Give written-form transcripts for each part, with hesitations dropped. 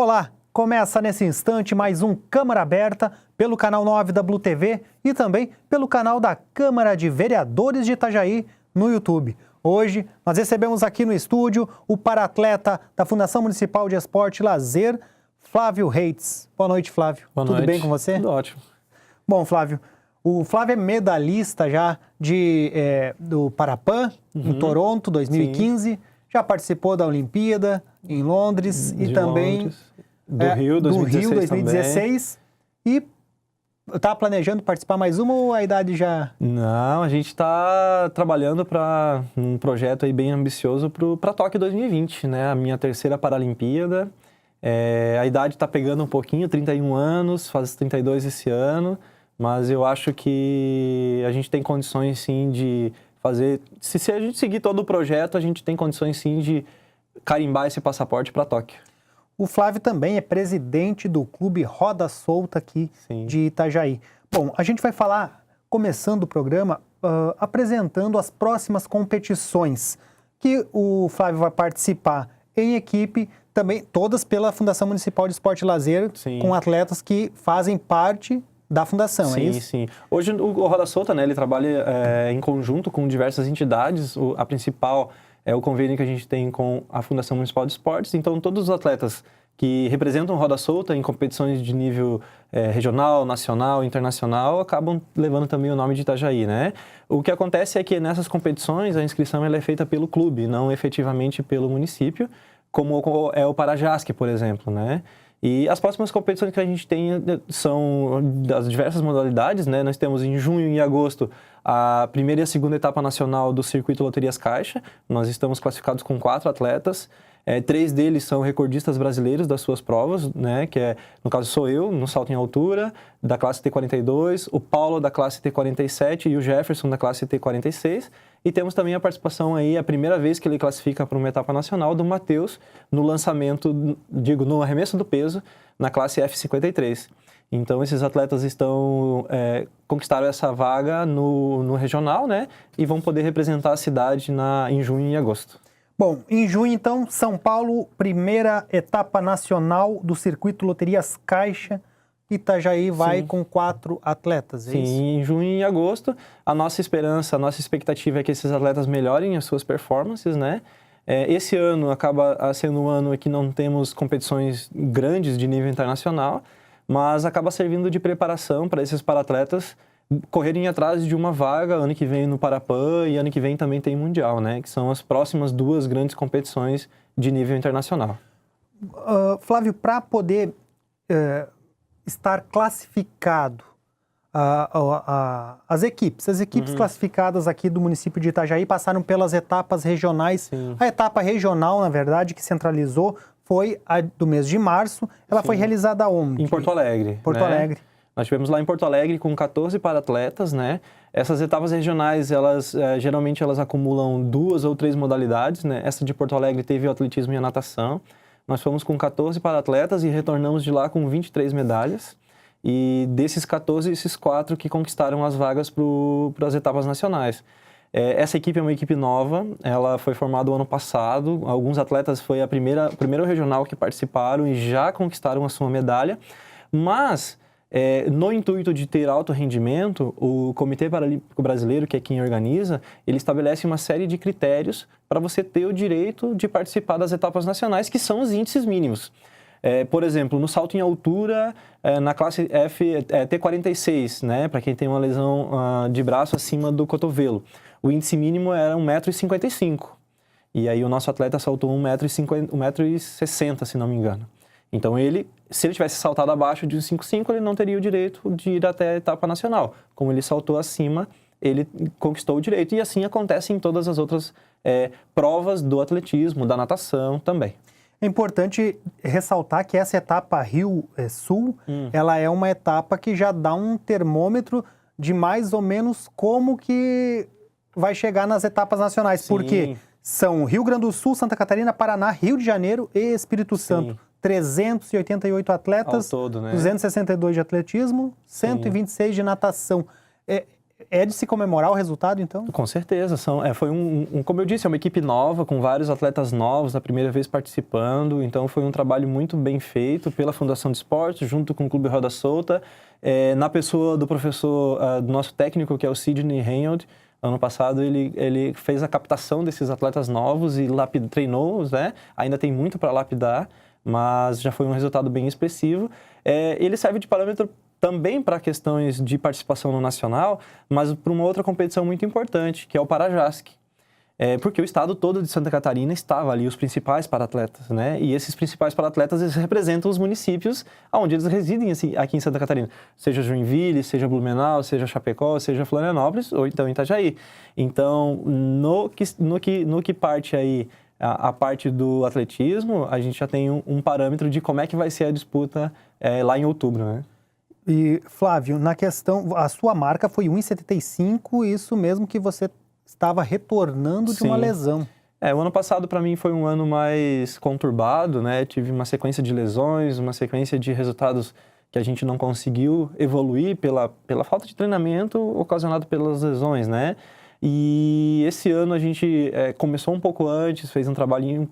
Olá, começa nesse instante mais um Câmara Aberta pelo canal 9 da Blue TV e também pelo canal da Câmara de Vereadores de Itajaí no YouTube. Hoje nós recebemos aqui no estúdio o paratleta da Fundação Municipal de Esporte e Lazer, Flávio Reitz. Boa noite, Flávio. Boa noite. Tudo bem com você? Tudo ótimo. Bom, Flávio, o Flávio é medalhista já do Parapan, em Toronto, 2015. Sim. Já participou da Olimpíada em Londres e também do Rio 2016. E está planejando participar mais uma ou a idade já... Não, a gente está trabalhando para um projeto aí bem ambicioso para Tóquio 2020, né? A minha terceira Paralimpíada. A idade está pegando um pouquinho, 31 anos, faz 32 esse ano, mas eu acho que a gente tem condições sim de fazer... Se a gente seguir todo o projeto, a gente tem condições sim de carimbar esse passaporte para Tóquio. O Flávio também é presidente do Clube Roda Solta aqui de Itajaí. Bom, a gente vai falar, começando o programa, apresentando as próximas competições que o Flávio vai participar em equipe, também todas pela Fundação Municipal de Esporte e Lazer, com atletas que fazem parte da fundação, é isso? Sim. Hoje o Roda Solta, né, ele trabalha em conjunto com diversas entidades. A principal é o convênio que a gente tem com a Fundação Municipal de Esportes. Então, todos os atletas que representam Roda Solta em competições de nível regional, nacional, internacional, acabam levando também o nome de Itajaí, né? O que acontece é que nessas competições a inscrição ela é feita pelo clube, não efetivamente pelo município, como é o Parajasc, por exemplo, né? E as próximas competições que a gente tem são das diversas modalidades, né? Nós temos em junho e agosto a primeira e a segunda etapa nacional do Circuito Loterias Caixa. Nós estamos classificados com 4 atletas. 3 deles são recordistas brasileiros das suas provas, né? Que é, no caso sou eu, no salto em altura, da classe T42, o Paulo da classe T47 e o Jefferson da classe T46. E temos também a participação aí, a primeira vez que ele classifica para uma etapa nacional, do Matheus, no lançamento, no arremesso do peso, na classe F53. Então, esses atletas conquistaram essa vaga no regional, né? E vão poder representar a cidade em junho e agosto. Bom, em junho, então, São Paulo, primeira etapa nacional do Circuito Loterias Caixa. Itajaí vai com 4 atletas, é isso? Sim, em junho e agosto, a nossa esperança, a nossa expectativa é que esses atletas melhorem as suas performances, né? Esse ano acaba sendo um ano em que não temos competições grandes de nível internacional, mas acaba servindo de preparação para esses paratletas correrem atrás de uma vaga ano que vem no Parapan e ano que vem também tem Mundial, né? Que são as próximas 2 grandes competições de nível internacional. Flávio, para poder estar classificado as equipes classificadas aqui do município de Itajaí passaram pelas etapas regionais. Sim. A etapa regional, na verdade, que centralizou foi a do mês de março. Ela foi realizada onde? Em Porto Alegre. Porto Alegre. Nós tivemos lá em Porto Alegre com 14 paratletas, né? Essas etapas regionais, geralmente elas acumulam 2 ou 3 modalidades, né? Essa de Porto Alegre teve o atletismo e a natação. Nós fomos com 14 paratletas e retornamos de lá com 23 medalhas. E desses 14, esses 4 que conquistaram as vagas para as etapas nacionais. Essa equipe é uma equipe nova, ela foi formada o ano passado. Alguns atletas foi o primeiro regional que participaram e já conquistaram a sua medalha. Mas, no intuito de ter alto rendimento, o Comitê Paralímpico Brasileiro, que é quem organiza, ele estabelece uma série de critérios para você ter o direito de participar das etapas nacionais, que são os índices mínimos. Por exemplo, no salto em altura, na classe T46, né, para quem tem uma lesão de braço acima do cotovelo, o índice mínimo era 1,55 m. E aí o nosso atleta saltou 1,60 m, se não me engano. Então, se ele tivesse saltado abaixo de 1,55 m, ele não teria o direito de ir até a etapa nacional. Como ele saltou acima, ele conquistou o direito. E assim acontece em todas as outras provas do atletismo, da natação também. É importante ressaltar que essa etapa Rio-Sul, ela é uma etapa que já dá um termômetro de mais ou menos como que vai chegar nas etapas nacionais. Sim. Porque são Rio Grande do Sul, Santa Catarina, Paraná, Rio de Janeiro e Espírito Santo. 388 atletas, ao todo, né? 262 de atletismo, 126 de natação. É de se comemorar o resultado, então? Com certeza. Foi como eu disse, é uma equipe nova, com vários atletas novos, a primeira vez participando. Então, foi um trabalho muito bem feito pela Fundação de Esportes, junto com o Clube Roda Solta, na pessoa do professor, do nosso técnico, que é o Sidney Reynolds. Ano passado, ele fez a captação desses atletas novos e treinou-os, né? Ainda tem muito para lapidar, mas já foi um resultado bem expressivo. Ele serve de parâmetro também para questões de participação no nacional, mas para uma outra competição muito importante, que é o Parajasc. Porque o estado todo de Santa Catarina estava ali, os principais paratletas, né? E esses principais paratletas, eles representam os municípios onde eles residem assim, aqui em Santa Catarina. Seja Joinville, seja Blumenau, seja Chapecó, seja Florianópolis, ou então Itajaí. Então, no que parte aí a parte do atletismo, a gente já tem um parâmetro de como é que vai ser a disputa lá em outubro, né? E, Flávio, na questão, a sua marca foi 1,75, isso mesmo que você estava retornando de uma lesão. O ano passado para mim foi um ano mais conturbado, né? Tive uma sequência de lesões, uma sequência de resultados que a gente não conseguiu evoluir pela falta de treinamento ocasionado pelas lesões, né? E esse ano a gente começou um pouco antes, fez um trabalhinho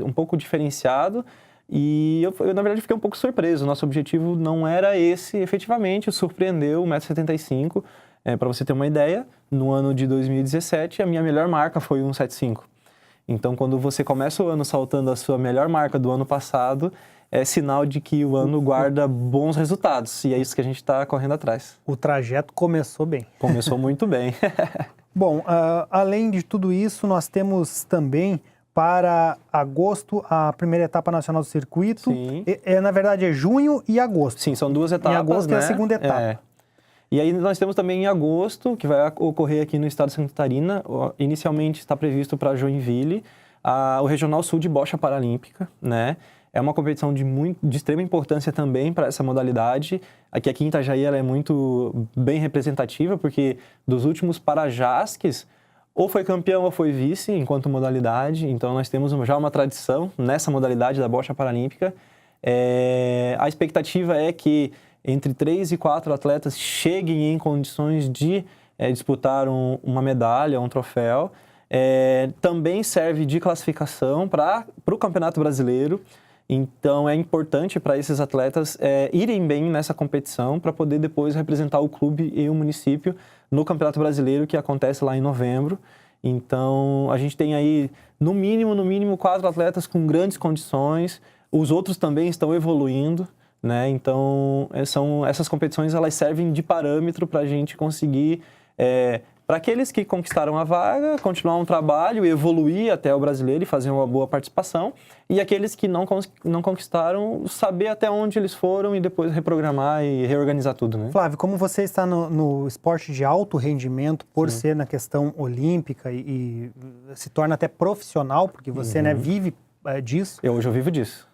um pouco diferenciado. E eu, na verdade, fiquei um pouco surpreso. Nosso objetivo não era esse, efetivamente, surpreendeu 1,75 m. Para você ter uma ideia, no ano de 2017, a minha melhor marca foi 1,75 m. Então, quando você começa o ano saltando a sua melhor marca do ano passado, é sinal de que o ano guarda bons resultados. E é isso que a gente está correndo atrás. O trajeto começou bem. Começou muito bem. Bom, além de tudo isso, nós temos também para agosto a primeira etapa nacional do circuito. Sim. Na verdade, é junho e agosto. Sim, são duas etapas, em agosto, né? É a segunda etapa. E aí nós temos também em agosto, que vai ocorrer aqui no estado de Santa Catarina, inicialmente está previsto para Joinville, o Regional Sul de Bocha Paralímpica, né? É uma competição de extrema importância também para essa modalidade. Aqui em Itajaí ela é muito bem representativa, porque dos últimos Parajasques, ou foi campeão ou foi vice enquanto modalidade. Então nós temos já uma tradição nessa modalidade da bocha paralímpica. A expectativa é que entre 3 e 4 atletas cheguem em condições de disputar uma medalha, um troféu. Também serve de classificação para o Campeonato Brasileiro. Então é importante para esses atletas irem bem nessa competição para poder depois representar o clube e o município no Campeonato Brasileiro, que acontece lá em novembro. Então a gente tem aí no mínimo 4 atletas com grandes condições. Os outros também estão evoluindo, né? Então essas competições, elas servem de parâmetro para a gente conseguir para aqueles que conquistaram a vaga, continuar um trabalho, evoluir até o brasileiro e fazer uma boa participação. E aqueles que não conquistaram, saber até onde eles foram e depois reprogramar e reorganizar tudo, né? Flávio, como você está no esporte de alto rendimento, por ser na questão olímpica e se torna até profissional, porque você vive disso. Hoje eu vivo disso.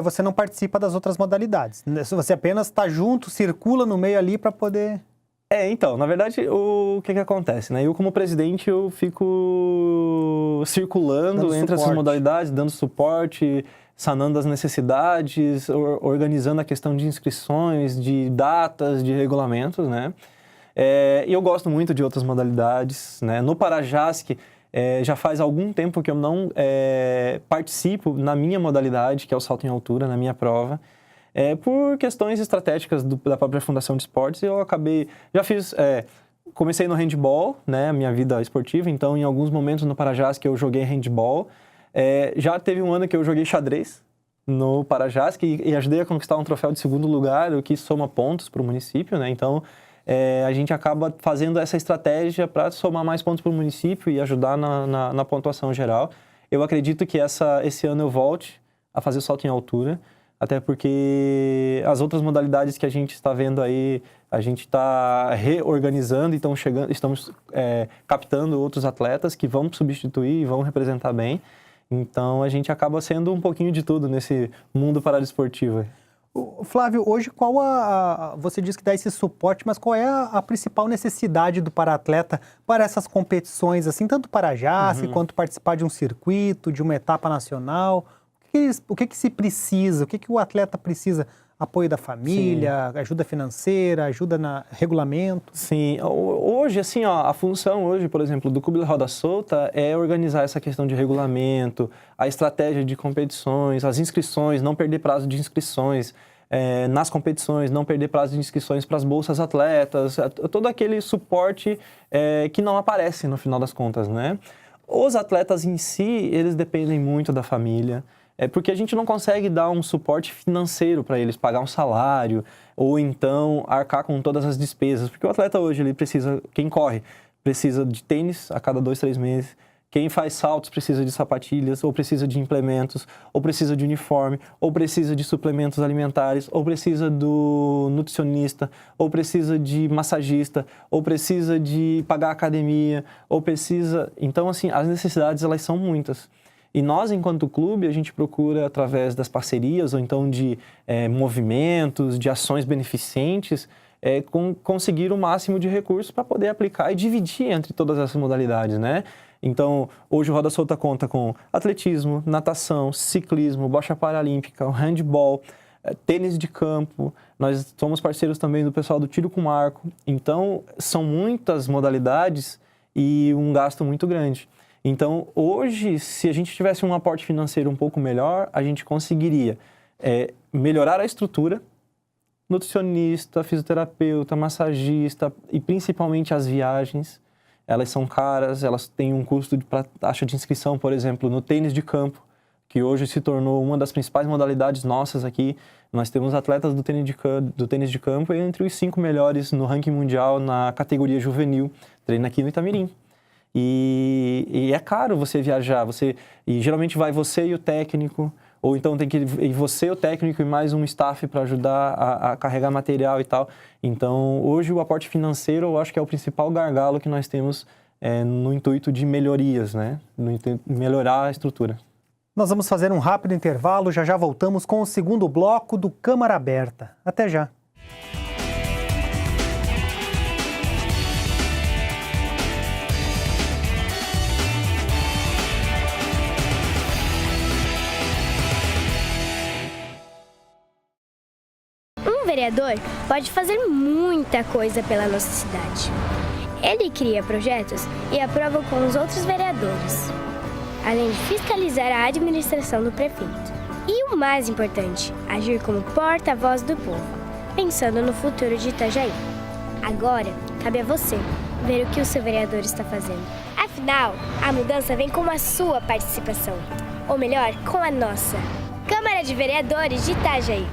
Você não participa das outras modalidades. Você apenas está junto, circula no meio ali para poder... Então, na verdade, o que acontece, né? Eu, como presidente, eu fico circulando entre essas modalidades, dando suporte, sanando as necessidades, organizando a questão de inscrições, de datas, de regulamentos, né? E eu gosto muito de outras modalidades, né? No Parajasc, já faz algum tempo que eu não participo na minha modalidade, que é o salto em altura, na minha prova. Por questões estratégicas da própria Fundação de Esportes, eu comecei no handball, né, a minha vida esportiva, então em alguns momentos no Parajasc eu joguei handball. Já teve um ano que eu joguei xadrez no Parajasc e ajudei a conquistar um troféu de 2º lugar, o que soma pontos para o município, né? Então a gente acaba fazendo essa estratégia para somar mais pontos para o município e ajudar na pontuação geral. Eu acredito que esse ano eu volte a fazer salto em altura, até porque as outras modalidades que a gente está vendo aí, a gente está reorganizando, então estamos captando outros atletas que vão substituir e vão representar bem. Então a gente acaba sendo um pouquinho de tudo nesse mundo paradesportivo. Flávio, hoje você diz que dá esse suporte, mas qual é a principal necessidade do paratleta para essas competições, assim, tanto Parajasc quanto participar de um circuito, de uma etapa nacional? O que se precisa? O que o atleta precisa apoio da família, ajuda financeira, ajuda no regulamento? Sim, hoje, assim, ó, a função hoje, por exemplo, do Clube Roda Solta é organizar essa questão de regulamento, a estratégia de competições, as inscrições, não perder prazo de inscrições nas competições, não perder prazo de inscrições para as bolsas atletas, todo aquele suporte que não aparece no final das contas, né? Os atletas em si, eles dependem muito da família, porque a gente não consegue dar um suporte financeiro para eles, pagar um salário, ou então arcar com todas as despesas, porque o atleta hoje, ele precisa, quem corre, precisa de tênis a cada 2, 3 meses, quem faz saltos precisa de sapatilhas, ou precisa de implementos, ou precisa de uniforme, ou precisa de suplementos alimentares, ou precisa do nutricionista, ou precisa de massagista, ou precisa de pagar a academia, ou precisa... Então, assim, as necessidades, elas são muitas. E nós, enquanto clube, a gente procura, através das parcerias, ou então de movimentos, de ações beneficentes, conseguir o máximo de recursos para poder aplicar e dividir entre todas essas modalidades, né? Então, hoje o Roda Solta conta com atletismo, natação, ciclismo, bocha paralímpica, handball, tênis de campo. Nós somos parceiros também do pessoal do tiro com arco. Então, são muitas modalidades e um gasto muito grande. Então, hoje, se a gente tivesse um aporte financeiro um pouco melhor, a gente conseguiria melhorar a estrutura, nutricionista, fisioterapeuta, massagista e principalmente as viagens. Elas são caras, elas têm um custo para taxa de inscrição, por exemplo, no tênis de campo, que hoje se tornou uma das principais modalidades nossas aqui. Nós temos atletas do tênis de campo entre os 5 melhores no ranking mundial na categoria juvenil, treina aqui no Itamirim. E é caro você viajar, e geralmente vai você e o técnico, ou então tem que ir você, o técnico e mais um staff para ajudar a carregar material e tal. Então, hoje o aporte financeiro eu acho que é o principal gargalo que nós temos no intuito de melhorias, né? No intuito de melhorar a estrutura. Nós vamos fazer um rápido intervalo, já voltamos com o segundo bloco do Câmara Aberta. Até já! Um vereador pode fazer muita coisa pela nossa cidade. Ele cria projetos e aprova com os outros vereadores, além de fiscalizar a administração do prefeito. E o mais importante, agir como porta-voz do povo, pensando no futuro de Itajaí. Agora, cabe a você ver o que o seu vereador está fazendo. Afinal, a mudança vem com a sua participação, ou melhor, com a nossa. Câmara de Vereadores de Itajaí.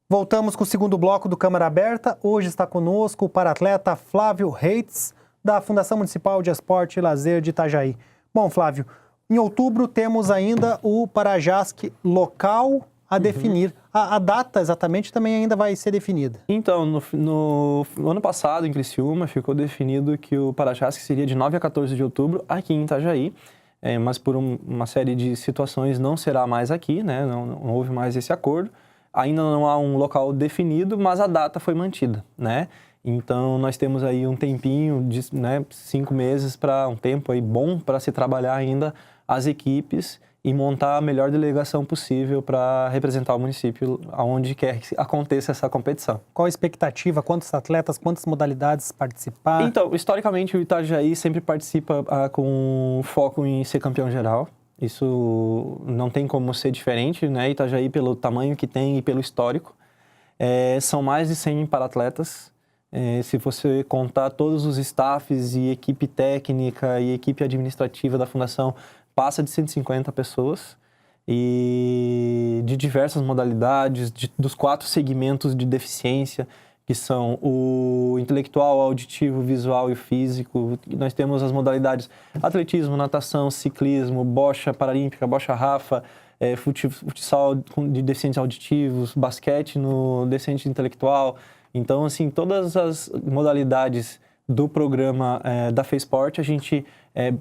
Voltamos com o segundo bloco do Câmara Aberta. Hoje está conosco o paratleta Flávio Reitz, da Fundação Municipal de Esporte e Lazer de Itajaí. Bom, Flávio, em outubro temos ainda o Parajasc local a definir. A data exatamente também ainda vai ser definida. Então, no ano passado, em Criciúma, ficou definido que o Parajasc seria de 9 a 14 de outubro aqui em Itajaí, mas por uma série de situações não será mais aqui, né? Não houve mais esse acordo. Ainda não há um local definido, mas a data foi mantida, né? Então, nós temos aí um tempinho, 5 meses para um tempo aí bom para se trabalhar ainda as equipes e montar a melhor delegação possível para representar o município aonde quer que aconteça essa competição. Qual a expectativa? Quantos atletas, quantas modalidades participar? Então, historicamente, o Itajaí sempre participa com foco em ser campeão geral. Isso não tem como ser diferente, né? Itajaí, pelo tamanho que tem e pelo histórico. São mais de 100 paratletas. Se você contar todos os staffs e equipe técnica e equipe administrativa da Fundação, passa de 150 pessoas. E de diversas modalidades, dos 4 segmentos de deficiência, que são o intelectual, auditivo, visual e físico. Nós temos as modalidades atletismo, natação, ciclismo, bocha paralímpica, bocha rafa, futsal de deficientes auditivos, basquete no deficiente intelectual. Então, assim, todas as modalidades do programa da FESPORT, a gente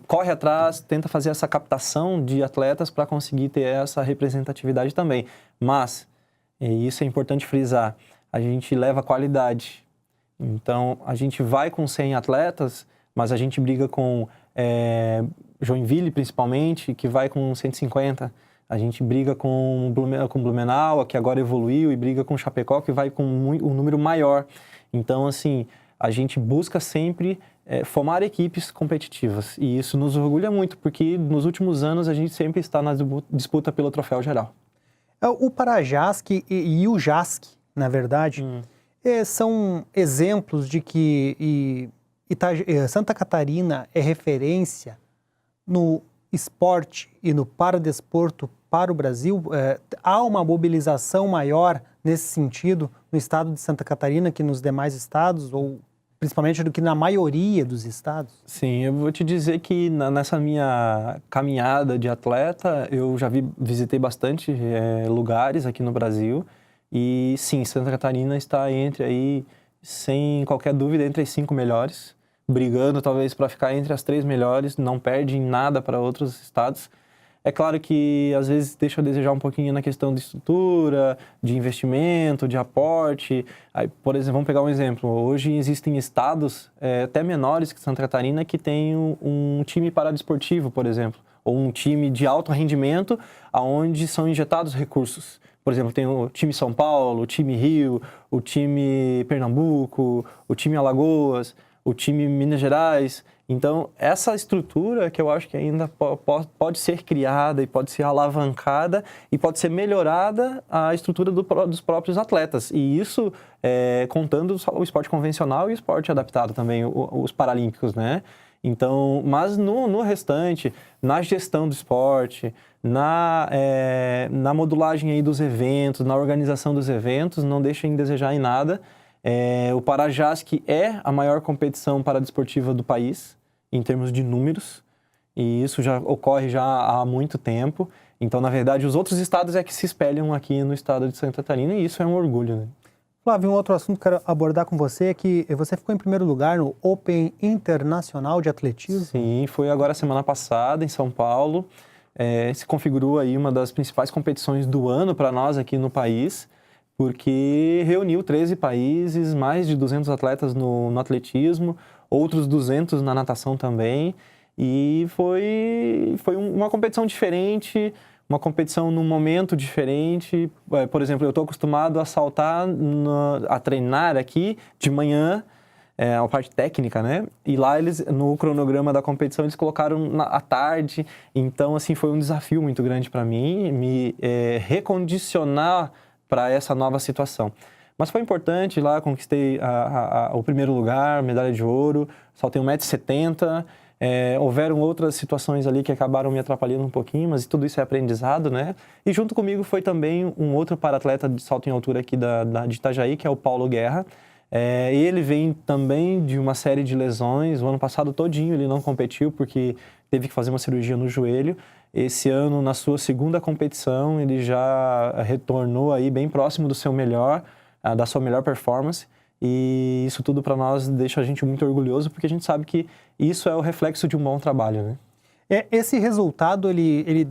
corre atrás, tenta fazer essa captação de atletas para conseguir ter essa representatividade também. Mas E isso é importante frisar. A gente leva qualidade. Então, a gente vai com 100 atletas, mas a gente briga com Joinville, principalmente, que vai com 150. A gente briga com Blumenau, que agora evoluiu, e briga com Chapecó, que vai com um número maior. Então, assim, a gente busca sempre formar equipes competitivas. E isso nos orgulha muito, porque nos últimos anos a gente sempre está na disputa pelo troféu geral. O Parajasc e o JASC, na verdade, são exemplos de que Santa Catarina é referência no esporte e no paradesporto para o Brasil. Há uma mobilização maior nesse sentido no estado de Santa Catarina que nos demais estados, ou principalmente do que na maioria dos estados? Sim, eu vou te dizer que nessa minha caminhada de atleta, eu já visitei bastante lugares aqui no Brasil. E sim, Santa Catarina está entre aí, sem qualquer dúvida, entre as 5 melhores, brigando talvez para ficar entre as 3 melhores, não perde em nada para outros estados. É claro que às vezes deixa a desejar um pouquinho na questão de estrutura, de investimento, de aporte. Aí, por exemplo, vamos pegar um exemplo. Hoje existem estados até menores que Santa Catarina que têm um time paradesportivo, por exemplo, ou um time de alto rendimento aonde são injetados recursos. Por exemplo, tem o time São Paulo, o time Rio, o time Pernambuco, o time Alagoas, o time Minas Gerais. Então, essa estrutura que eu acho que ainda pode ser criada e pode ser alavancada e pode ser melhorada a estrutura dos próprios atletas. E isso contando o esporte convencional e o esporte adaptado também, os paralímpicos, né? Então, mas no restante, na gestão do esporte, na modulagem aí dos eventos, na organização dos eventos, não deixa em desejar em nada. O Parajasc é a maior competição paradesportiva do país, em termos de números, e isso já ocorre já há muito tempo. Então, na verdade, os outros estados é que se espelham aqui no estado de Santa Catarina, e isso é um orgulho, né? Flávio, um outro assunto que eu quero abordar com você é que você ficou em primeiro lugar no Open Internacional de Atletismo. Sim, foi agora semana passada, em São Paulo. Se configurou aí uma das principais competições do ano para nós aqui no país, porque reuniu 13 países, mais de 200 atletas no atletismo, outros 200 na natação também, e foi uma competição diferente, uma competição num momento diferente. Por exemplo, eu estou acostumado a saltar, a treinar aqui de manhã, a parte técnica, né? E lá no cronograma da competição, eles colocaram à tarde. Então, assim, foi um desafio muito grande para mim, me recondicionar para essa nova situação. Mas foi importante, lá conquistei o primeiro lugar, medalha de ouro, saltei 1,70 m. Houveram outras situações ali que acabaram me atrapalhando um pouquinho, mas tudo isso é aprendizado, né? E junto comigo foi também um outro paratleta de salto em altura aqui de Itajaí, que é o Paulo Guerra. Ele vem também de uma série de lesões. O ano passado todinho ele não competiu porque teve que fazer uma cirurgia no joelho. Esse ano, na sua segunda competição, ele já retornou aí bem próximo do seu melhor, da sua melhor performance. E isso tudo para nós deixa a gente muito orgulhoso, porque a gente sabe que isso é o reflexo de um bom trabalho, né? Esse resultado, ele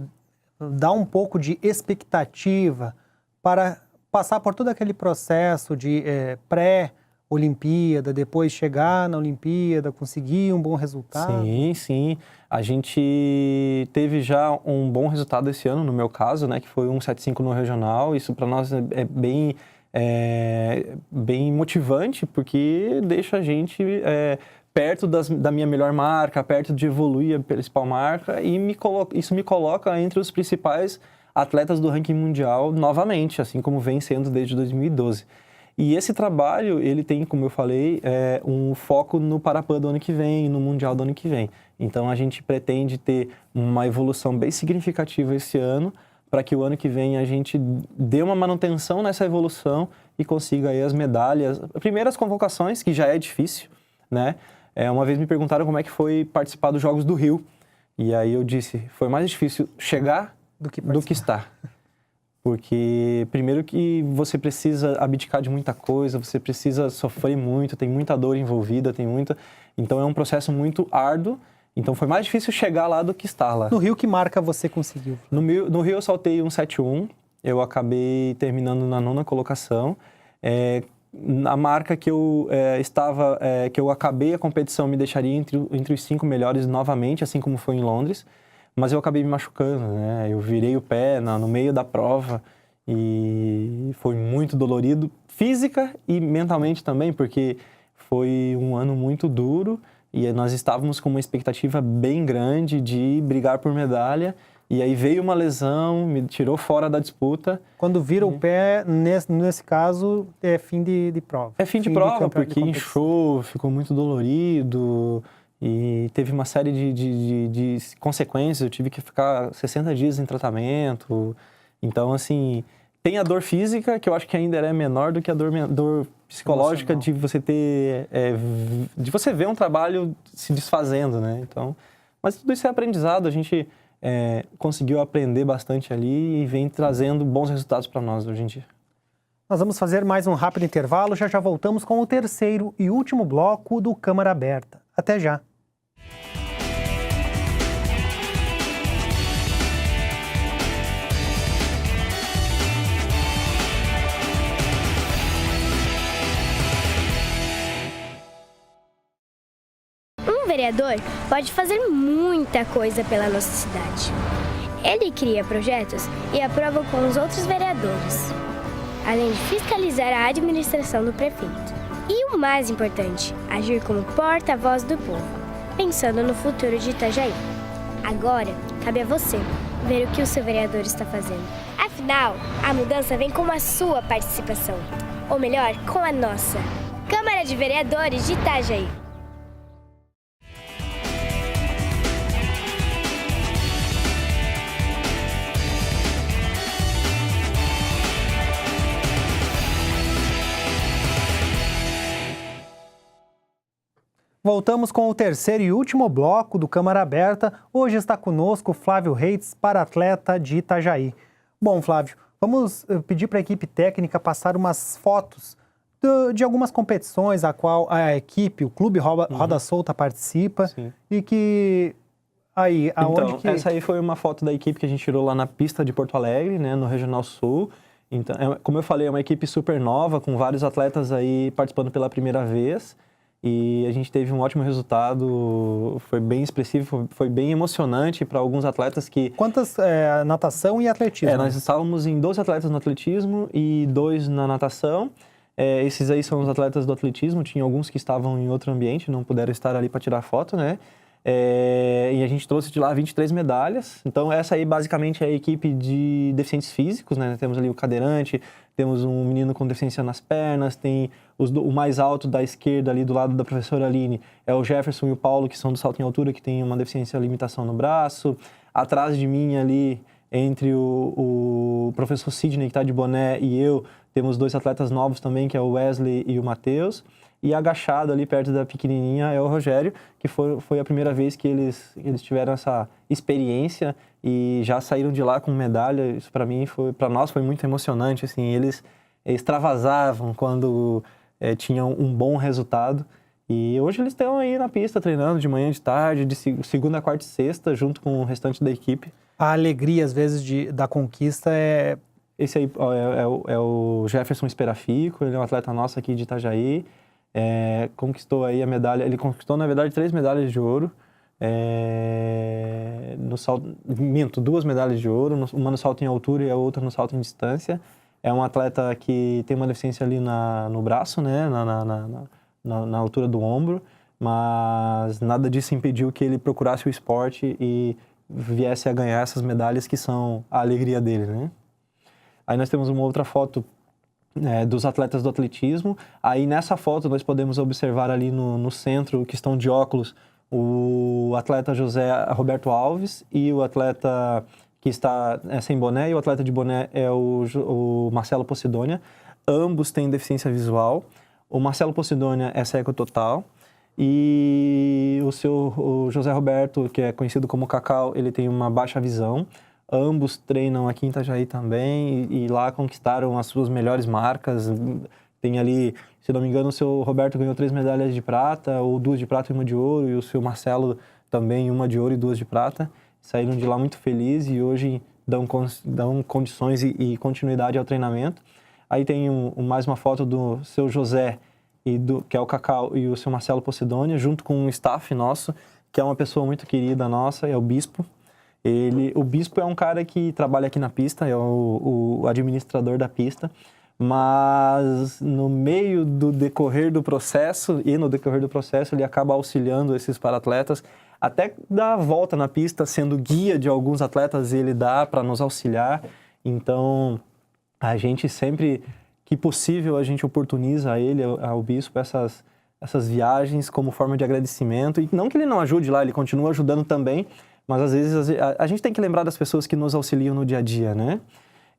dá um pouco de expectativa para passar por todo aquele processo de pré-Olimpíada, depois chegar na Olimpíada, conseguir um bom resultado? Sim, sim. A gente teve já um bom resultado esse ano, no meu caso, né, que foi 1,75 no regional. Isso para nós é bem motivante, porque deixa a gente perto da minha melhor marca, perto de evoluir a principal marca, e isso me coloca entre os principais atletas do ranking mundial novamente, assim como vem sendo desde 2012. E esse trabalho, ele tem, como eu falei, um foco no Parapan do ano que vem, no Mundial do ano que vem. Então, a gente pretende ter uma evolução bem significativa esse ano, para que o ano que vem a gente dê uma manutenção nessa evolução e consiga aí as medalhas. Primeiras convocações, que já é difícil, né? Uma vez me perguntaram como é que foi participar dos Jogos do Rio. E aí eu disse, foi mais difícil chegar do que estar. Porque, primeiro que você precisa abdicar de muita coisa, você precisa sofrer muito, tem muita dor envolvida, Então, é um processo muito árduo. Então, foi mais difícil chegar lá do que estar lá. No Rio, que marca você conseguiu? No Rio, eu saltei 1,71. eu acabei terminando na 9ª colocação. A marca que eu que eu acabei a competição me deixaria entre os 5 melhores novamente, assim como foi em Londres, mas eu acabei me machucando, né? Eu virei o pé no meio da prova e foi muito dolorido, física e mentalmente também, porque foi um ano muito duro e nós estávamos com uma expectativa bem grande de brigar por medalha. E aí veio uma lesão, me tirou fora da disputa. Quando vira o pé, nesse caso, é fim de prova. É fim de prova, porque inchou, ficou muito dolorido e teve uma série de consequências. Eu tive que ficar 60 dias em tratamento. Então, assim, tem a dor física, que eu acho que ainda é menor do que a dor psicológica de você ter... de você ver um trabalho se desfazendo, né? Então, mas tudo isso é aprendizado, a gente... conseguiu aprender bastante ali e vem trazendo bons resultados para nós hoje em dia. Nós vamos fazer mais um rápido intervalo, já voltamos com o terceiro e último bloco do Câmara Aberta. Até já! Um vereador pode fazer muita coisa pela nossa cidade. Ele cria projetos e aprova com os outros vereadores, além de fiscalizar a administração do prefeito. E o mais importante, agir como porta-voz do povo, pensando no futuro de Itajaí. Agora, cabe a você ver o que o seu vereador está fazendo. Afinal, a mudança vem com a sua participação, ou melhor, com a nossa. Câmara de Vereadores de Itajaí. Voltamos com o terceiro e último bloco do Câmara Aberta. Hoje está conosco Flávio Reitz, para-atleta de Itajaí. Bom, Flávio, vamos pedir para a equipe técnica passar umas fotos de algumas competições a qual a equipe, o Clube Roda Solta participa. Sim. E que... Essa aí foi uma foto da equipe que a gente tirou lá na pista de Porto Alegre, né, no Regional Sul. Então, como eu falei, é uma equipe super nova, com vários atletas aí participando pela primeira vez. E a gente teve um ótimo resultado, foi bem expressivo, foi bem emocionante para alguns atletas que... Quantas natação e atletismo? Nós estávamos em 12 atletas no atletismo e 2 na natação. Esses aí são os atletas do atletismo, tinha alguns que estavam em outro ambiente, não puderam estar ali para tirar foto, né? E a gente trouxe de lá 23 medalhas. Então essa aí basicamente é a equipe de deficientes físicos, né? Temos ali o cadeirante, temos um menino com deficiência nas pernas, tem o mais alto da esquerda ali do lado da professora Aline é o Jefferson e o Paulo, que são do salto em altura, que tem uma deficiência limitação no braço. Atrás de mim ali, entre o professor Sidney, que está de boné, e eu, temos 2 atletas novos também, que é o Wesley e o Matheus. E agachado ali perto da pequenininha é o Rogério, que foi a primeira vez que eles tiveram essa experiência e já saíram de lá com medalha. Isso para nós foi muito emocionante, assim, eles extravasavam quando tinham um bom resultado. E hoje eles estão aí na pista treinando de manhã, de tarde, de segunda, quarta e sexta, junto com o restante da equipe. A alegria, às vezes, da conquista é... Esse aí é o Jefferson Esperafico, ele é um atleta nosso aqui de Itajaí. Conquistou aí a medalha, ele conquistou na verdade 3 medalhas de ouro, no salto, 2 medalhas de ouro, uma no salto em altura e a outra no salto em distância. É um atleta que tem uma deficiência ali no braço, né, na altura do ombro, mas nada disso impediu que ele procurasse o esporte e viesse a ganhar essas medalhas que são a alegria dele, né. Aí nós temos uma outra foto dos atletas do atletismo. Aí nessa foto nós podemos observar ali no centro, que estão de óculos, o atleta José Roberto Alves e o atleta que está sem boné, e o atleta de boné é o Marcelo Posidônia. Ambos têm deficiência visual. O Marcelo Posidônia é cego total e o José Roberto, que é conhecido como Cacau, ele tem uma baixa visão. Ambos treinam aqui em Itajaí também e lá conquistaram as suas melhores marcas. Tem ali, se não me engano, o seu Roberto ganhou 3 medalhas de prata, ou 2 de prata e 1 de ouro, e o seu Marcelo também 1 de ouro e 2 de prata. Saíram de lá muito felizes e hoje dão condições e continuidade ao treinamento. Aí tem mais uma foto do seu José, que é o Cacau, e o seu Marcelo Posidônia, junto com um staff nosso, que é uma pessoa muito querida nossa, é o Bispo. O Bispo é um cara que trabalha aqui na pista, é o administrador da pista, mas no meio do decorrer do processo, ele acaba auxiliando esses para-atletas, até dar a volta na pista, sendo guia de alguns atletas, ele dá para nos auxiliar. Então, a gente sempre que possível, a gente oportuniza a ele, ao Bispo, essas viagens como forma de agradecimento. E não que ele não ajude lá, ele continua ajudando também, mas às vezes a gente tem que lembrar das pessoas que nos auxiliam no dia a dia, né?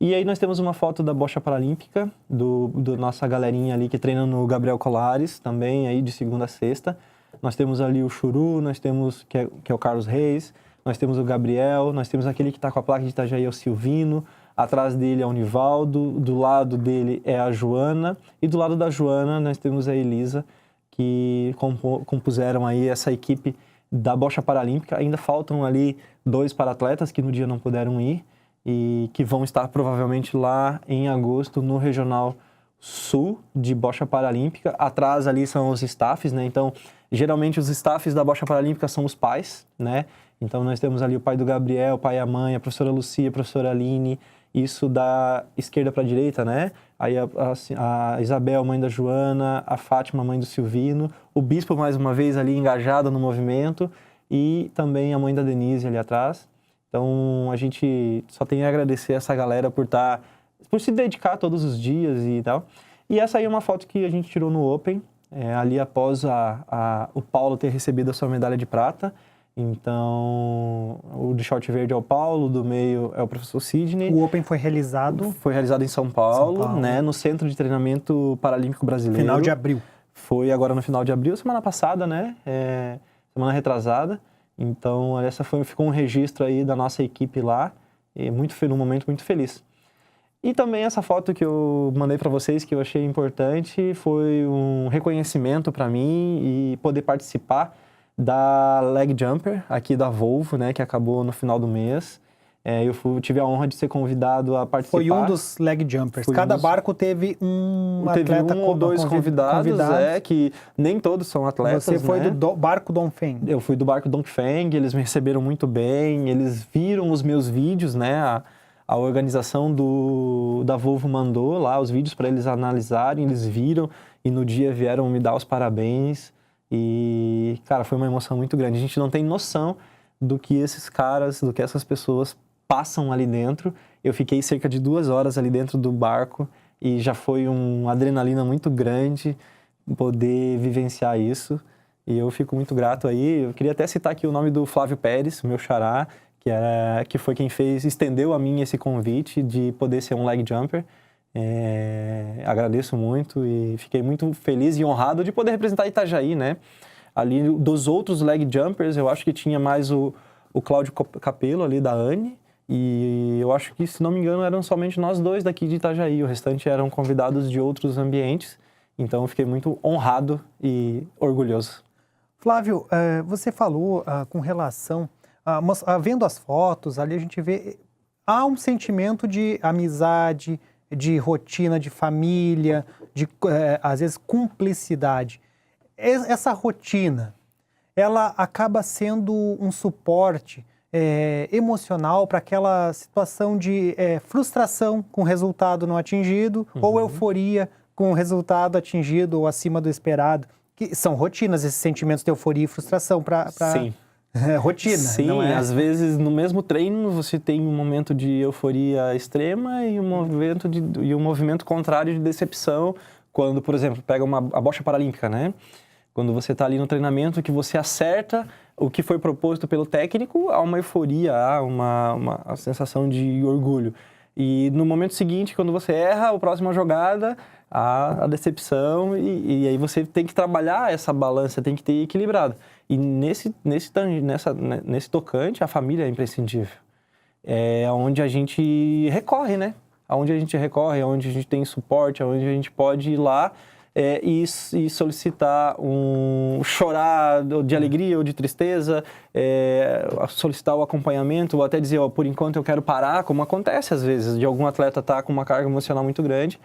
E aí nós temos uma foto da bocha paralímpica, do nossa galerinha ali que treina no Gabriel Colares, também aí de segunda a sexta. Nós temos ali o Churu, nós temos, que é o Carlos Reis, nós temos o Gabriel, nós temos aquele que está com a placa de Itajaí, é o Silvino, atrás dele é o Nivaldo, do lado dele é a Joana, e do lado da Joana nós temos a Elisa, que compuseram aí essa equipe da bocha paralímpica. Ainda faltam ali 2 para-atletas que no dia não puderam ir e que vão estar provavelmente lá em agosto no Regional Sul de bocha paralímpica. Atrás ali são os staffs, né? Então, geralmente os staffs da bocha paralímpica são os pais, né? Então, nós temos ali o pai do Gabriel, o pai e a mãe, a professora Lucia, a professora Aline, isso da esquerda para a direita, né? Aí a Isabel, mãe da Joana, a Fátima, mãe do Silvino, o Bispo, mais uma vez, ali engajado no movimento, e também a mãe da Denise ali atrás. Então, a gente só tem a agradecer essa galera por se dedicar todos os dias e tal. E essa aí é uma foto que a gente tirou no Open, ali após o Paulo ter recebido a sua medalha de prata. Então, o de short verde é o Paulo, do meio é o professor Sidney. O Open foi realizado em São Paulo, né, no Centro de Treinamento Paralímpico Brasileiro. Final de abril. Foi agora no final de abril, semana passada, né? Semana retrasada. Então, ficou um registro aí da nossa equipe lá, num momento muito feliz. E também essa foto que eu mandei para vocês, que eu achei importante, foi um reconhecimento para mim e poder participar da Leg Jumper, aqui da Volvo, né, que acabou no final do mês. Eu tive a honra de ser convidado a participar. Foi um dos Leg Jumpers. Cada barco teve um atleta. Teve um ou 2 convidados, que nem todos são atletas. Você foi né? do barco Dongfeng. Eu fui do barco Dongfeng, eles me receberam muito bem, eles viram os meus vídeos, né, a organização da Volvo mandou lá os vídeos para eles analisarem, eles viram e no dia vieram me dar os parabéns. E, cara, foi uma emoção muito grande. A gente não tem noção do que esses caras, do que essas pessoas passam ali dentro. Eu fiquei cerca de 2 horas ali dentro do barco e já foi uma adrenalina muito grande poder vivenciar isso. E eu fico muito grato aí. Eu queria até citar aqui o nome do Flávio Pérez, meu xará, que foi quem estendeu a mim esse convite de poder ser um leg jumper. Agradeço muito e fiquei muito feliz e honrado de poder representar Itajaí, né? Ali dos outros leg jumpers, eu acho que tinha mais o Cláudio Capello ali da ANE e eu acho que, se não me engano, eram somente nós 2 daqui de Itajaí, o restante eram convidados de outros ambientes, então eu fiquei muito honrado e orgulhoso. Flávio, você falou com relação, vendo as fotos ali a gente vê, há um sentimento de amizade, de rotina, de família, de, às vezes, cumplicidade. Essa rotina, ela acaba sendo um suporte emocional para aquela situação de frustração com o resultado não atingido, ou euforia com o resultado atingido ou acima do esperado. Que são rotinas, esses sentimentos de euforia e frustração para... Sim. Rotina, sim, não é? Às vezes no mesmo treino você tem um momento de euforia extrema e um movimento contrário de decepção, quando, por exemplo, pega a bocha paralímpica, né? Quando você está ali no treinamento que você acerta o que foi proposto pelo técnico, há uma euforia, há uma sensação de orgulho. E no momento seguinte, quando você erra a próxima jogada, há a decepção e aí você tem que trabalhar essa balança, tem que ter equilibrado. E nesse tocante, a família é imprescindível. É onde a gente recorre, né? Aonde a gente recorre, aonde a gente tem suporte, aonde a gente pode ir lá e solicitar chorar de alegria ou de tristeza, solicitar o acompanhamento, ou até dizer, por enquanto eu quero parar, como acontece às vezes, de algum atleta estar com uma carga emocional muito grande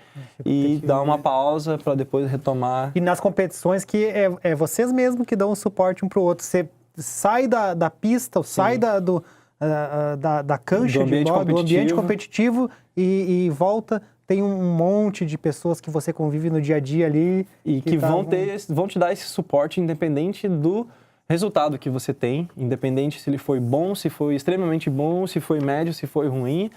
e dar uma pausa para depois retomar. E nas competições que é vocês mesmos que dão o suporte um para o outro. Você sai da pista, sai da cancha, do ambiente competitivo e volta... Tem um monte de pessoas que você convive no dia a dia ali. E que vão te dar esse suporte independente do resultado que você tem, independente se ele foi bom, se foi extremamente bom, se foi médio, se foi ruim.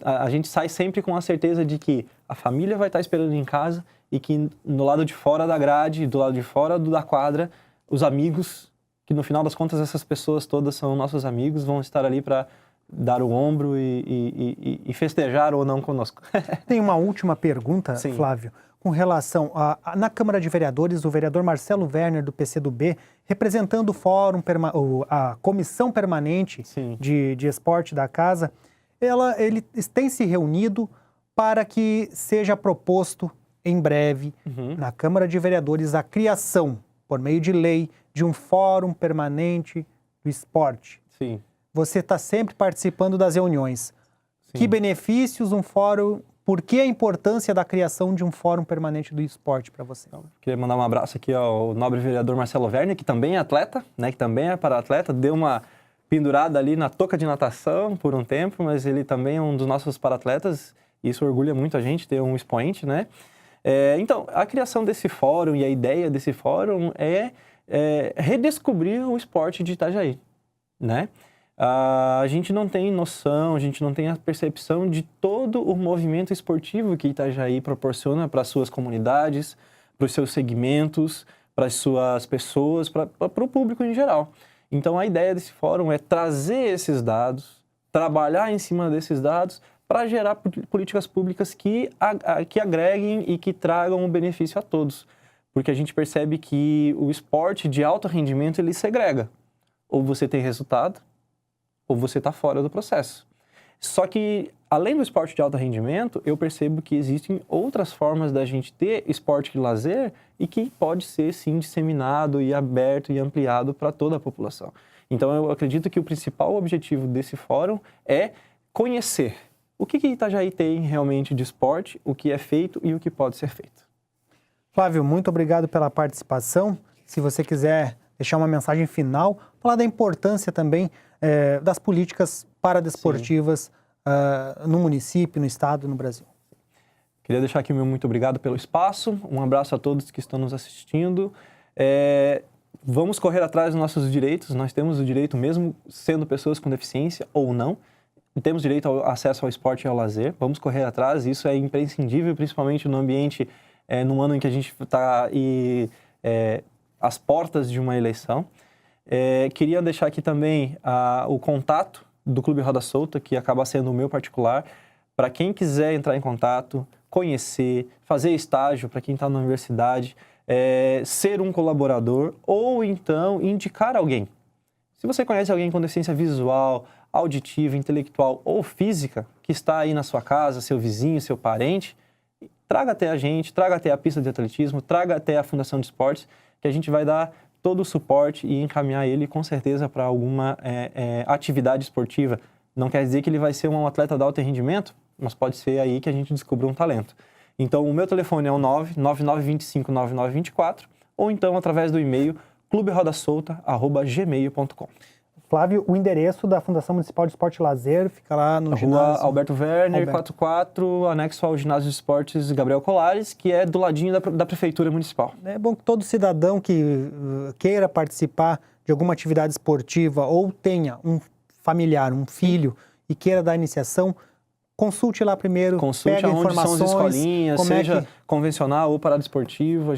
A gente sai sempre com a certeza de que a família vai estar esperando em casa e que no lado de fora da grade, do lado de fora da quadra, os amigos, que no final das contas essas pessoas todas são nossos amigos, vão estar ali para dar o ombro e festejar ou não conosco. Tem uma última pergunta, sim, Flávio, com relação na Câmara de Vereadores, o vereador Marcelo Werner, do PCdoB, representando o fórum, a comissão permanente de esporte da casa, ele tem se reunido para que seja proposto em breve, na Câmara de Vereadores, a criação, por meio de lei, de um fórum permanente do esporte. Sim. Você está sempre participando das reuniões. Sim. Que benefícios um fórum... Por que a importância da criação de um fórum permanente do esporte para você? Queria mandar um abraço aqui ao nobre vereador Marcelo Werner, que também é atleta, né, que também é para-atleta, deu uma pendurada ali na touca de natação por um tempo, mas ele também é um dos nossos para-atletas, e isso orgulha muito a gente ter um expoente, né? Então, a criação desse fórum e a ideia desse fórum é redescobrir o esporte de Itajaí, né? A gente não tem noção, a gente não tem a percepção de todo o movimento esportivo que Itajaí proporciona para as suas comunidades, para os seus segmentos, para as suas pessoas, para o público em geral. Então, a ideia desse fórum é trazer esses dados, trabalhar em cima desses dados para gerar políticas públicas que agreguem e que tragam um benefício a todos. Porque a gente percebe que o esporte de alto rendimento, ele segrega. Ou você tem resultado, ou você está fora do processo. Só que, além do esporte de alto rendimento, eu percebo que existem outras formas da gente ter esporte de lazer e que pode ser, sim, disseminado e aberto e ampliado para toda a população. Então, eu acredito que o principal objetivo desse fórum é conhecer o que Itajaí tem realmente de esporte, o que é feito e o que pode ser feito. Flávio, muito obrigado pela participação. Se você quiser deixar uma mensagem final, falar da importância também das políticas paradesportivas no município, no estado, no Brasil. Queria deixar aqui o meu muito obrigado pelo espaço, um abraço a todos que estão nos assistindo. Vamos correr atrás dos nossos direitos, nós temos o direito, mesmo sendo pessoas com deficiência ou não, temos direito ao acesso ao esporte e ao lazer, vamos correr atrás, isso é imprescindível, principalmente no ambiente, num ano em que a gente está às portas de uma eleição. Queria deixar aqui também o contato do Clube Roda Solta, que acaba sendo o meu particular, para quem quiser entrar em contato, conhecer, fazer estágio para quem está na universidade, ser um colaborador ou então indicar alguém. Se você conhece alguém com deficiência visual, auditiva, intelectual ou física, que está aí na sua casa, seu vizinho, seu parente, traga até a gente, traga até a pista de atletismo, traga até a Fundação de Esportes, que a gente vai dar todo o suporte e encaminhar ele com certeza para alguma atividade esportiva. Não quer dizer que ele vai ser um atleta de alto rendimento, mas pode ser aí que a gente descubra um talento. Então, o meu telefone é o 999259924 ou então através do e-mail cluberodasolta@gmail.com. Flávio, o endereço da Fundação Municipal de Esporte e Lazer fica lá no ginásio... Rua Alberto Werner, 44, anexo ao Ginásio de Esportes Gabriel Colares, que é do ladinho da Prefeitura Municipal. É bom que todo cidadão que queira participar de alguma atividade esportiva ou tenha um familiar, um filho, e queira dar iniciação, consulte lá primeiro, consulte pega onde informações, são as escolinhas, seja convencional ou parado esportivo.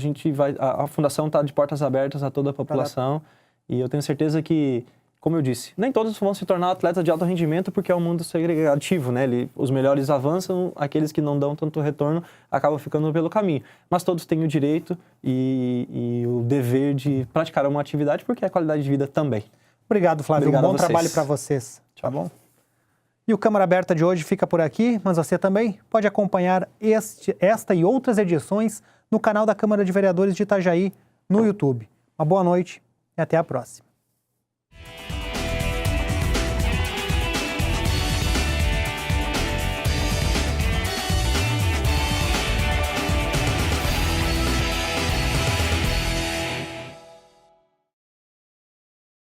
A Fundação está de portas abertas a toda a população e eu tenho certeza que, como eu disse, nem todos vão se tornar atletas de alto rendimento porque é um mundo segregativo, né? Os melhores avançam, aqueles que não dão tanto retorno acabam ficando pelo caminho. Mas todos têm o direito e o dever de praticar uma atividade porque é qualidade de vida também. Obrigado, Flávio. Obrigado, um bom trabalho para vocês. Tchau. Tá bom? E o Câmara Aberta de hoje fica por aqui, mas você também pode acompanhar esta e outras edições no canal da Câmara de Vereadores de Itajaí no YouTube. Uma boa noite e até a próxima.